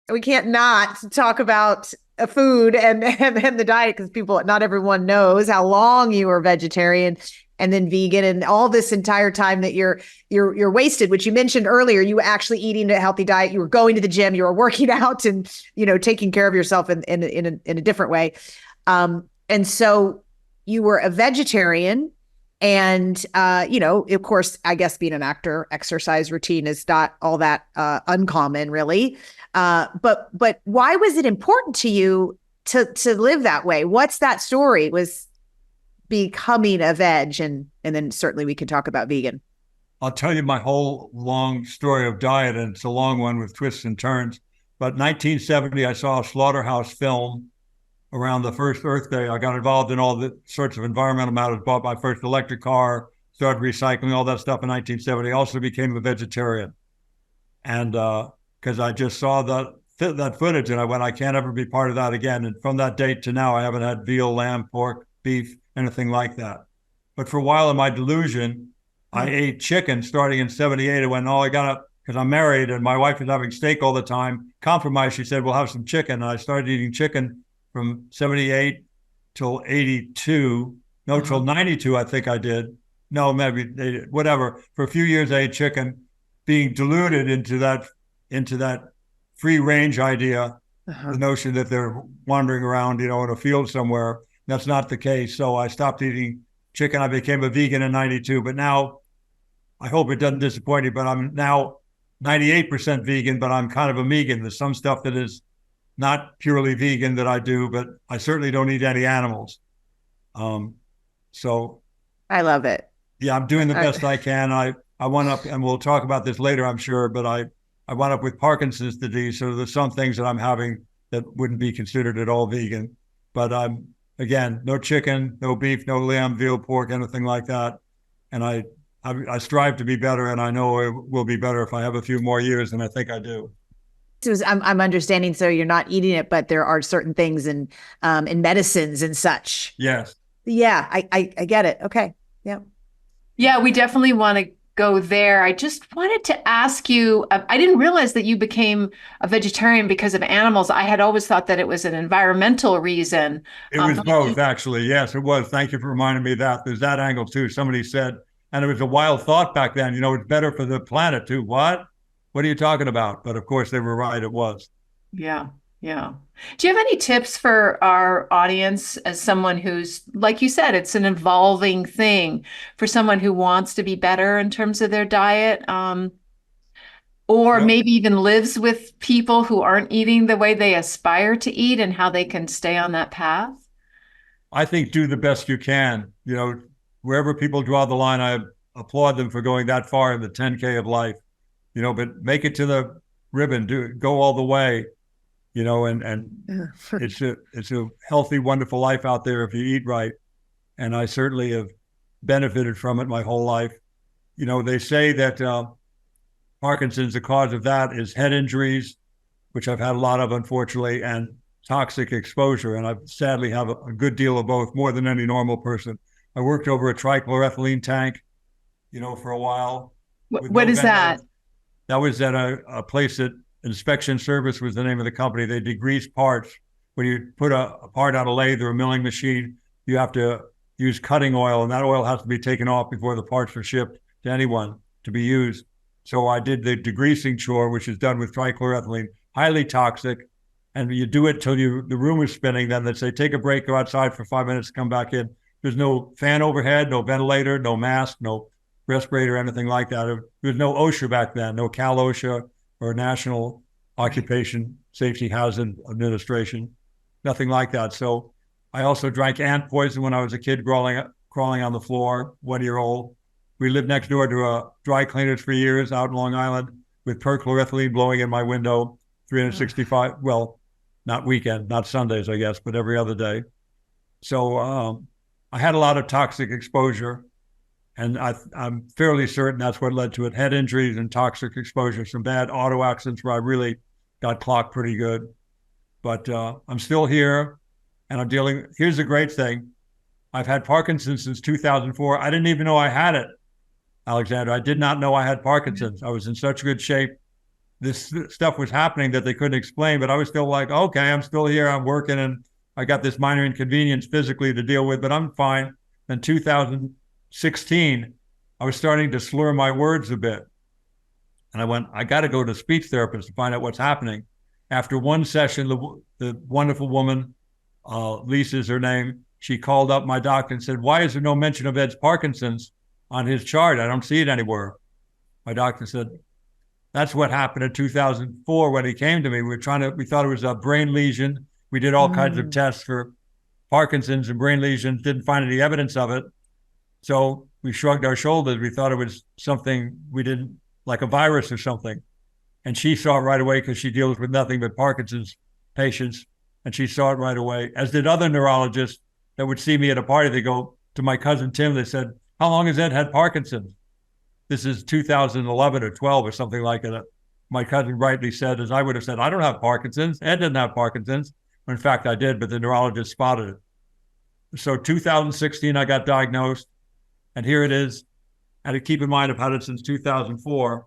we can't not talk about food and the diet, because not everyone knows how long you were vegetarian and then vegan, and all this entire time that you're wasted, which you mentioned earlier. You were actually eating a healthy diet, you were going to the gym, you were working out, and taking care of yourself in a different way. And so you were a vegetarian, and of course, I guess being an actor, exercise routine is not all that uncommon, really. But why was it important to you to live that way? What's that story? Was becoming a veg, and then certainly we can talk about vegan. I'll tell you my whole long story of diet, and it's a long one with twists and turns. But 1970, I saw a slaughterhouse film around the first Earth Day. I got involved in all the sorts of environmental matters, bought my first electric car, started recycling, all that stuff in 1970. Also became a vegetarian. And because I just saw that footage, and I went, I can't ever be part of that again. And from that date to now, I haven't had veal, lamb, pork, beef, anything like that. But for a while in my delusion, I ate chicken starting in 78. I went, oh, I got to, because I'm married and my wife is having steak all the time. Compromise, she said, we'll have some chicken. And I started eating chicken from 78 till 82. No, till 92, I think I did. No, maybe, whatever. For a few years, I ate chicken, being deluded into that free range idea, the notion that they're wandering around, in a field somewhere. That's not the case. So I stopped eating chicken. I became a vegan in 92. But now, I hope it doesn't disappoint you, but I'm now 98% vegan, but I'm kind of a vegan. There's some stuff that is not purely vegan that I do, but I certainly don't eat any animals. So I love it. Yeah, I'm doing the best I can. I wound up, and we'll talk about this later, I'm sure, but I wound up with Parkinson's disease. So there's some things that I'm having that wouldn't be considered at all vegan. But again, no chicken, no beef, no lamb, veal, pork, anything like that. And I strive to be better, and I know it will be better if I have a few more years, and I think I do. So I'm understanding. So you're not eating it, but there are certain things in medicines and such. Yes. Yeah, I get it. Okay. Yeah. Yeah, we definitely want to go there. I just wanted to ask you, I didn't realize that you became a vegetarian because of animals. I had always thought that it was an environmental reason. It was both, actually. Yes, it was. Thank you for reminding me of that. There's that angle too. Somebody said, and it was a wild thought back then, it's better for the planet too. What are you talking about? But of course they were right. It was. Yeah. Yeah. Do you have any tips for our audience, as someone who's, like you said, it's an evolving thing, for someone who wants to be better in terms of their diet, or maybe even lives with people who aren't eating the way they aspire to eat, and how they can stay on that path? I think do the best you can. Wherever people draw the line, I applaud them for going that far in the 10K of life, but make it to the ribbon, go all the way. And it's a healthy, wonderful life out there if you eat right. And I certainly have benefited from it my whole life. They say that Parkinson's, the cause of that is head injuries, which I've had a lot of, unfortunately, and toxic exposure. And I sadly have a good deal of both, more than any normal person. I worked over a trichloroethylene tank, for a while. What is that? That was at a place that Inspection Service was the name of the company. They degrease parts. When you put a part on a lathe or a milling machine, you have to use cutting oil, and that oil has to be taken off before the parts are shipped to anyone to be used. So I did the degreasing chore, which is done with trichloroethylene, highly toxic. And you do it till the room is spinning. Then they say, take a break, go outside for 5 minutes, come back in. There's no fan overhead, no ventilator, no mask, no respirator, anything like that. There was no OSHA back then, no Cal OSHA or National Occupation Safety Hazard Administration, nothing like that. So I also drank ant poison when I was a kid, crawling on the floor, 1 year old. We lived next door to a dry cleaners for years out in Long Island with perchloroethylene blowing in my window, 365, well, not weekend, not Sundays, I guess, but every other day. So I had a lot of toxic exposure. And I'm fairly certain that's what led to it. Head injuries and toxic exposure, some bad auto accidents where I really got clocked pretty good. But I'm still here, and I'm dealing. Here's the great thing. I've had Parkinson's since 2004. I didn't even know I had it, Alexander. I did not know I had Parkinson's. I was in such good shape this stuff was happening that they couldn't explain, but I was still like, okay, I'm still here, I'm working, and I got this minor inconvenience physically to deal with, but I'm fine. In 2016, I was starting to slur my words a bit. And I went, I got to go to a speech therapist to find out what's happening. After one session, the wonderful woman, Lisa's her name, she called up my doctor and said, why is there no mention of Ed's Parkinson's on his chart? I don't see it anywhere. My doctor said, that's what happened in 2004 when he came to me. We thought it was a brain lesion. We did all kinds of tests for Parkinson's and brain lesions, didn't find any evidence of it. So we shrugged our shoulders. We thought it was something we didn't, like a virus or something. And she saw it right away because she deals with nothing but Parkinson's patients. And she saw it right away, as did other neurologists that would see me at a party. They go to my cousin Tim, they said, how long has Ed had Parkinson's? This is 2011 or 12 or something like that. My cousin rightly said, as I would have said, I don't have Parkinson's. Ed didn't have Parkinson's. In fact, I did, but the neurologist spotted it. So 2016, I got diagnosed, and here it is. And to keep in mind, I've had it since 2004.